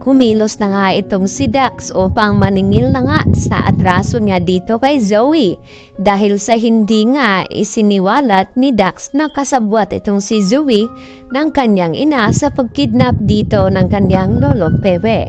kumilos na nga itong si Dax upang maningil na nga sa atraso niya dito kay Zoe dahil sa hindi nga isiniwalat ni Dax na kasabwat itong si Zoe ng kanyang ina sa pagkidnap dito ng kanyang lolo Pepe.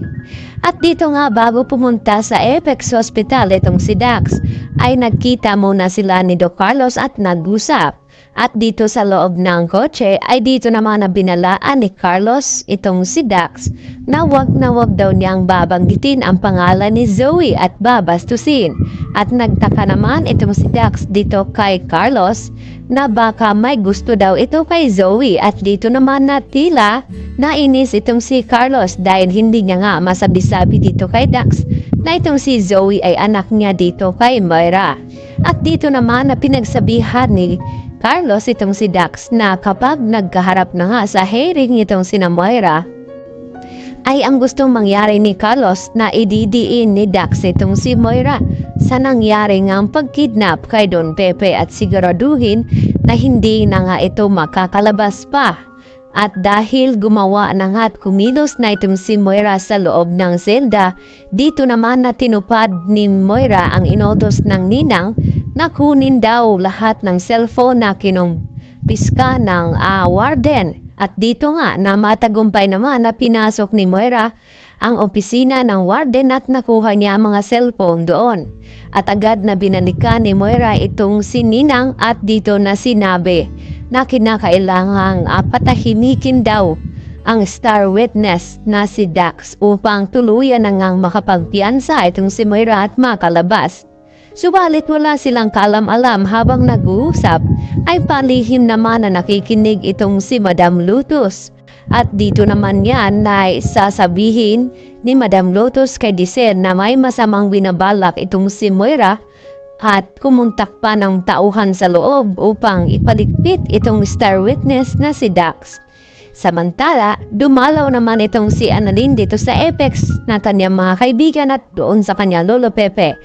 At dito nga bago pumunta sa Apex Hospital itong si Dax ay nagkita muna sila ni Doc Carlos at nag-usap. At dito sa loob ng kotse ay dito naman na binalaan ni Carlos itong si Dax na wag daw niyang babanggitin ang pangalan ni Zoe at babastusin. At nagtaka naman itong si Dax dito kay Carlos na baka may gusto daw ito kay Zoe at dito naman na tila nainis itong si Carlos dahil hindi niya nga masabi-sabi dito kay Dax na itong si Zoe ay anak niya dito kay Moira. At dito naman na pinagsabihan ni Carlos itong si Dax na kapag nagkaharap na nga sa hearing itong sina Moira ay ang gustong mangyari ni Carlos na ididiin ni Dax itong si Moira sa nangyari ngang pagkidnap kay Don Pepe at siguraduhin na hindi na nga ito makakalabas pa. At dahil gumawa na nga at kumilos na itong si Moira sa loob ng selda, dito naman na tinupad ni Moira ang inodos ng ninang na kunin daw lahat ng cellphone na kinumpiska ng warden. At dito nga na matagumpay naman na pinasok ni Moira ang opisina ng warden at nakuha niya ang mga cellphone doon. At agad na binalikan ni Moira itong si Ninang at dito na sinabi na kinakailangang patahimikin daw ang star witness na si Dax upang tuluyan na ngang makapagpiansa itong si Moira at makalabas. Subalit wala silang kalam-alam habang nag-uusap ay palihim naman na nakikinig itong si Madam Lotus. At dito naman yan na sasabihin ni Madam Lotus kay Dicen na may masamang binabalak itong si Moira at kumontak pa ng tauhan sa loob upang ipaligpit itong star witness na si Dax. Samantala, dumalaw naman itong si Annalyn dito sa Apex na kanyang mga kaibigan at doon sa kanya lolo Pepe.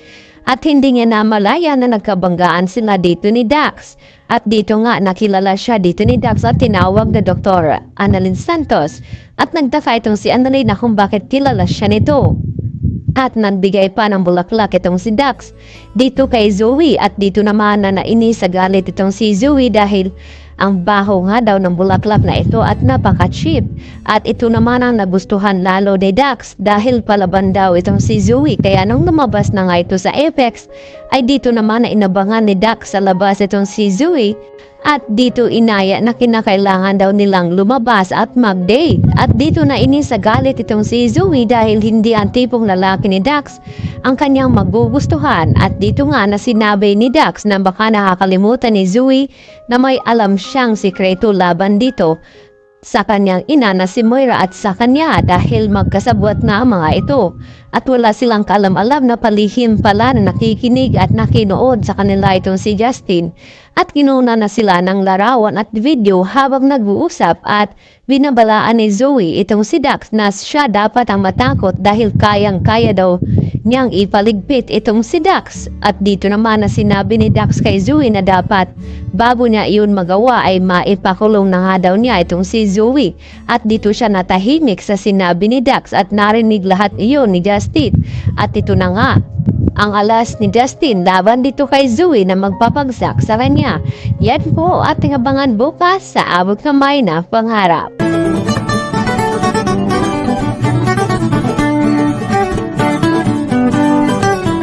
At hindi niya namalaya na nagkabanggaan sila dito ni Dax. At dito nga nakilala siya dito ni Dax at tinawag na Dr. Annalyn Santos. At nagtaka itong si Annalyn na kung bakit kilala siya nito. At nagbigay pa ng bulaklak itong si Dax dito kay Zoe. At dito naman na nainis sa galit itong si Zoe dahil ang baho nga daw ng bulaklak na ito at napaka-cheap. At ito naman ang nagustuhan lalo ni Dax dahil palaban daw itong si Zoe. Kaya nung lumabas na nga ito sa Apex ay dito naman na inabangan ni Dax sa labas itong si Zoe. At dito inaya na kinakailangan daw nilang lumabas at mag-date. At dito na inis sa galit itong si Zoe dahil hindi ang tipong lalaki ni Dax ang kanyang magugustuhan. At dito nga na sinabi ni Dax na baka nakakalimutan ni Zoe na may alam siyang sikreto laban dito sa kanyang ina na si Moira at sa kanya dahil magkasabwat na ang mga ito. At wala silang kalam-alam na palihim pala na nakikinig at nakinood sa kanila itong si Justin. At kinuna na sila ng larawan at video habang nag-uusap at binabalaan ni Zoe itong si Dax na siya dapat ang matakot dahil kayang-kaya daw niyang ipaligpit itong si Dax. At dito naman na sinabi ni Dax kay Zoe na dapat bago niya iyon magawa ay maipakulong na nga daw niya itong si Zoe. At dito siya natahimik sa sinabi ni Dax at narinig lahat iyon ni Justin. At ito na nga ang alas ni Justin laban dito kay Zoe na magpapagsak sa kanya. Yan po ating abangan bukas sa Abot Kamay na Pangarap.